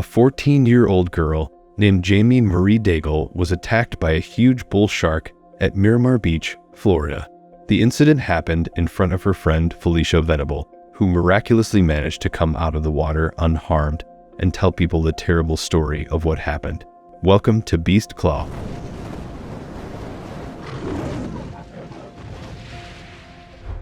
A 14-year-old girl named Jamie Marie Daigle was attacked by a huge bull shark at Miramar Beach, Florida. The incident happened in front of her friend Felicia Venable, who miraculously managed to come out of the water unharmed and tell people the terrible story of what happened. Welcome to Beast Claw.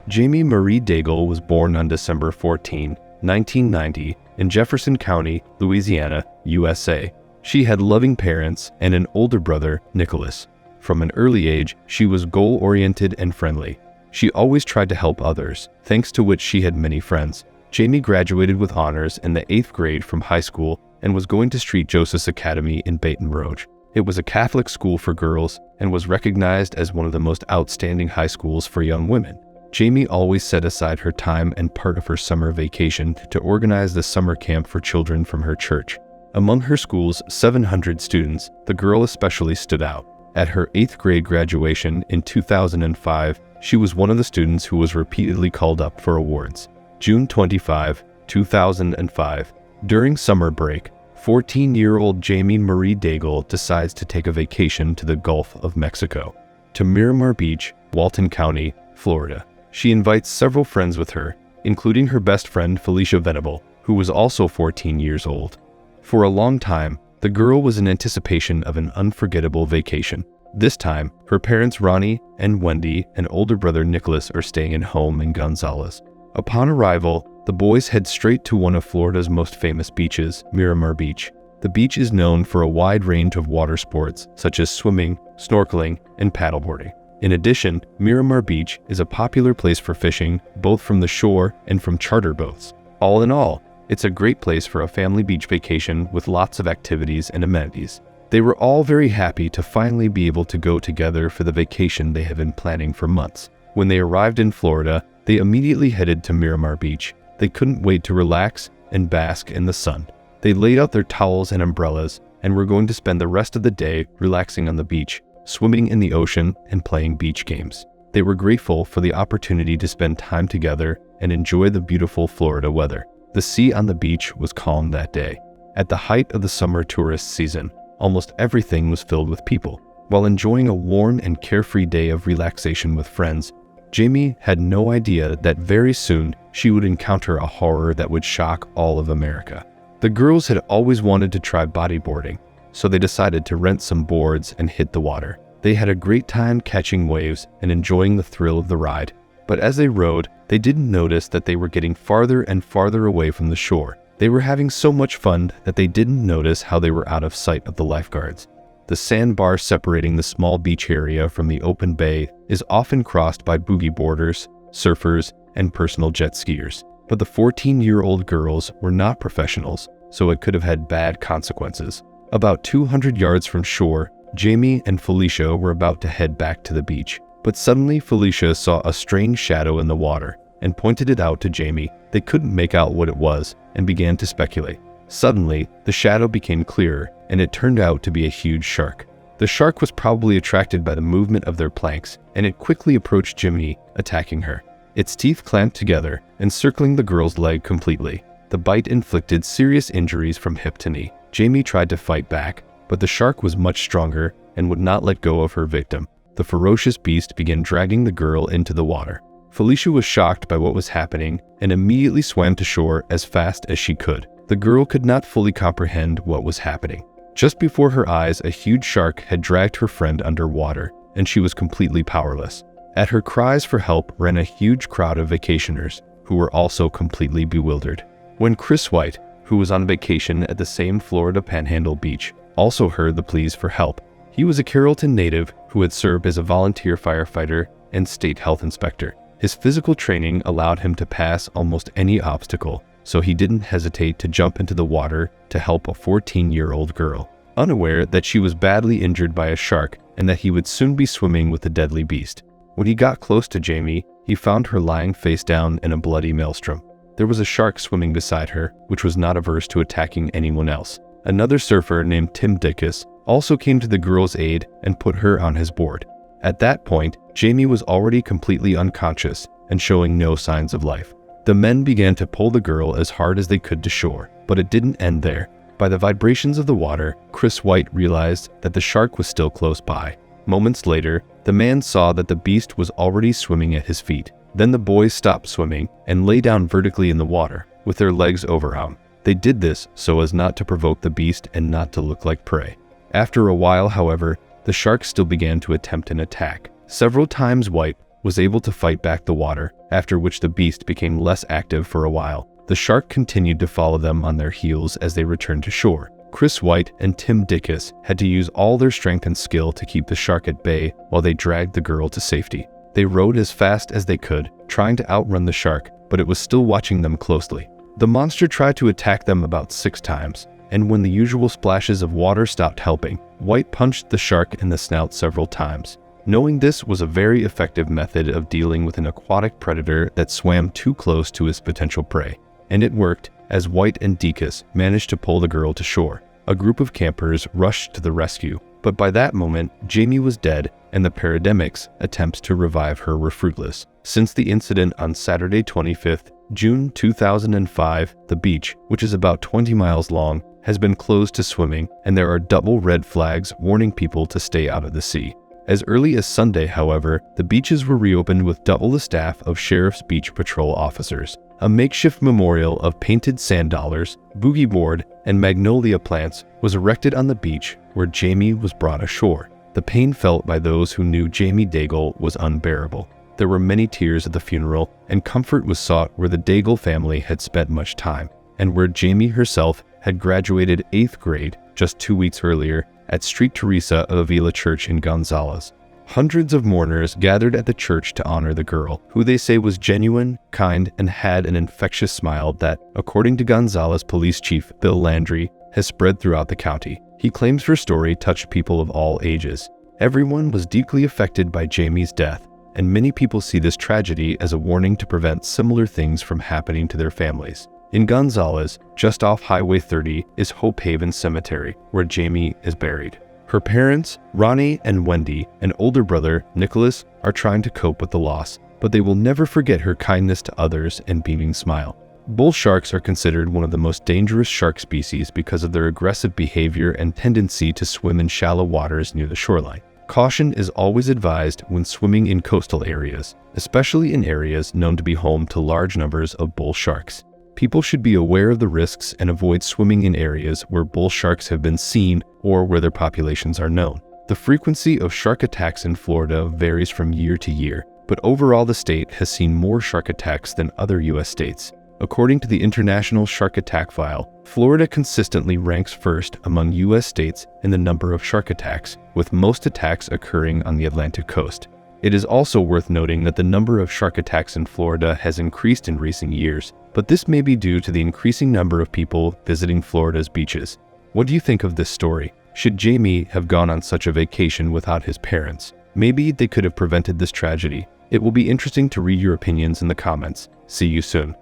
Jamie Marie Daigle was born on December 14, 1990, in Jefferson County, Louisiana, USA. She had loving parents and an older brother, Nicholas. From an early age, she was goal-oriented and friendly. She always tried to help others, thanks to which she had many friends. Jamie graduated with honors in the 8th grade from high school and was going to St. Joseph's Academy in Baton Rouge. It was a Catholic school for girls and was recognized as one of the most outstanding high schools for young women. Jamie always set aside her time and part of her summer vacation to organize the summer camp for children from her church. Among her school's 700 students, the girl especially stood out. At her 8th grade graduation in 2005, she was one of the students who was repeatedly called up for awards. June 25, 2005. During summer break, 14-year-old Jamie Marie Daigle decides to take a vacation to the Gulf of Mexico, to Miramar Beach, Walton County, Florida. She invites several friends with her, including her best friend Felicia Venable, who was also 14 years old. For a long time, the girl was in anticipation of an unforgettable vacation. This time, her parents Ronnie and Wendy and older brother Nicholas are staying at home in Gonzales. Upon arrival, the boys head straight to one of Florida's most famous beaches, Miramar Beach. The beach is known for a wide range of water sports such as swimming, snorkeling, and paddleboarding. In addition, Miramar Beach is a popular place for fishing, both from the shore and from charter boats. All in all, it's a great place for a family beach vacation with lots of activities and amenities. They were all very happy to finally be able to go together for the vacation they have been planning for months. When they arrived in Florida, they immediately headed to Miramar Beach. They couldn't wait to relax and bask in the sun. They laid out their towels and umbrellas and were going to spend the rest of the day relaxing on the beach, swimming in the ocean, and playing beach games. They were grateful for the opportunity to spend time together and enjoy the beautiful Florida weather. The sea on the beach was calm that day. At the height of the summer tourist season, almost everything was filled with people. While enjoying a warm and carefree day of relaxation with friends, Jamie had no idea that very soon she would encounter a horror that would shock all of America. The girls had always wanted to try bodyboarding, so they decided to rent some boards and hit the water. They had a great time catching waves and enjoying the thrill of the ride. But as they rode, they didn't notice that they were getting farther and farther away from the shore. They were having so much fun that they didn't notice how they were out of sight of the lifeguards. The sandbar separating the small beach area from the open bay is often crossed by boogie boarders, surfers, and personal jet skiers. But the 14-year-old girls were not professionals, so it could have had bad consequences. About 200 yards from shore, Jamie and Felicia were about to head back to the beach. But suddenly Felicia saw a strange shadow in the water and pointed it out to Jamie. They couldn't make out what it was and began to speculate. Suddenly, the shadow became clearer and it turned out to be a huge shark. The shark was probably attracted by the movement of their planks and it quickly approached Jamie, attacking her. Its teeth clamped together, encircling the girl's leg completely. The bite inflicted serious injuries from hip to knee. Jamie tried to fight back, but the shark was much stronger and would not let go of her victim. The ferocious beast began dragging the girl into the water. Felicia was shocked by what was happening and immediately swam to shore as fast as she could. The girl could not fully comprehend what was happening. Just before her eyes, a huge shark had dragged her friend underwater, and she was completely powerless. At her cries for help ran a huge crowd of vacationers, who were also completely bewildered. When Chris White, who was on vacation at the same Florida Panhandle beach, also heard the pleas for help. He was a Carrollton native who had served as a volunteer firefighter and state health inspector. His physical training allowed him to pass almost any obstacle, so he didn't hesitate to jump into the water to help a 14-year-old girl, unaware that she was badly injured by a shark and that he would soon be swimming with the deadly beast. When he got close to Jamie, he found her lying face down in a bloody maelstrom. There was a shark swimming beside her, which was not averse to attacking anyone else. Another surfer named Tim Dickus also came to the girl's aid and put her on his board. At that point, Jamie was already completely unconscious and showing no signs of life. The men began to pull the girl as hard as they could to shore, but it didn't end there. By the vibrations of the water, Chris White realized that the shark was still close by. Moments later, the man saw that the beast was already swimming at his feet. Then the boys stopped swimming and lay down vertically in the water, with their legs overarm. They did this so as not to provoke the beast and not to look like prey. After a while, however, the shark still began to attempt an attack. Several times White was able to fight back the water, after which the beast became less active for a while. The shark continued to follow them on their heels as they returned to shore. Chris White and Tim Dickus had to use all their strength and skill to keep the shark at bay while they dragged the girl to safety. They rowed as fast as they could, trying to outrun the shark, but it was still watching them closely. The monster tried to attack them about 6 times, and when the usual splashes of water stopped helping, White punched the shark in the snout several times. Knowing this was a very effective method of dealing with an aquatic predator that swam too close to his potential prey. And it worked, as White and Dickus managed to pull the girl to shore. A group of campers rushed to the rescue, but by that moment, Jamie was dead, and the paramedics' attempts to revive her were fruitless. Since the incident on Saturday 25th, June 2005, the beach, which is about 20 miles long, has been closed to swimming, and there are double red flags warning people to stay out of the sea. As early as Sunday, however, the beaches were reopened with double the staff of Sheriff's Beach Patrol officers. A makeshift memorial of painted sand dollars, boogie board, and magnolia plants was erected on the beach where Jamie was brought ashore. The pain felt by those who knew Jamie Daigle was unbearable. There were many tears at the funeral, and comfort was sought where the Daigle family had spent much time, and where Jamie herself had graduated 8th grade just 2 weeks earlier at St. Teresa of Avila Church in Gonzales. Hundreds of mourners gathered at the church to honor the girl, who they say was genuine, kind, and had an infectious smile that, according to Gonzales Police Chief Bill Landry, has spread throughout the county. He claims her story touched people of all ages. Everyone was deeply affected by Jamie's death, and many people see this tragedy as a warning to prevent similar things from happening to their families. In Gonzales, just off Highway 30, is Hope Haven Cemetery, where Jamie is buried. Her parents, Ronnie and Wendy, and older brother, Nicholas, are trying to cope with the loss, but they will never forget her kindness to others and beaming smile. Bull sharks are considered one of the most dangerous shark species because of their aggressive behavior and tendency to swim in shallow waters near the shoreline. Caution is always advised when swimming in coastal areas, especially in areas known to be home to large numbers of bull sharks. People should be aware of the risks and avoid swimming in areas where bull sharks have been seen or where their populations are known. The frequency of shark attacks in Florida varies from year to year, but overall the state has seen more shark attacks than other U.S. states. According to the International Shark Attack File, Florida consistently ranks first among U.S. states in the number of shark attacks, with most attacks occurring on the Atlantic coast. It is also worth noting that the number of shark attacks in Florida has increased in recent years, but this may be due to the increasing number of people visiting Florida's beaches. What do you think of this story? Should Jamie have gone on such a vacation without his parents? Maybe they could have prevented this tragedy. It will be interesting to read your opinions in the comments. See you soon.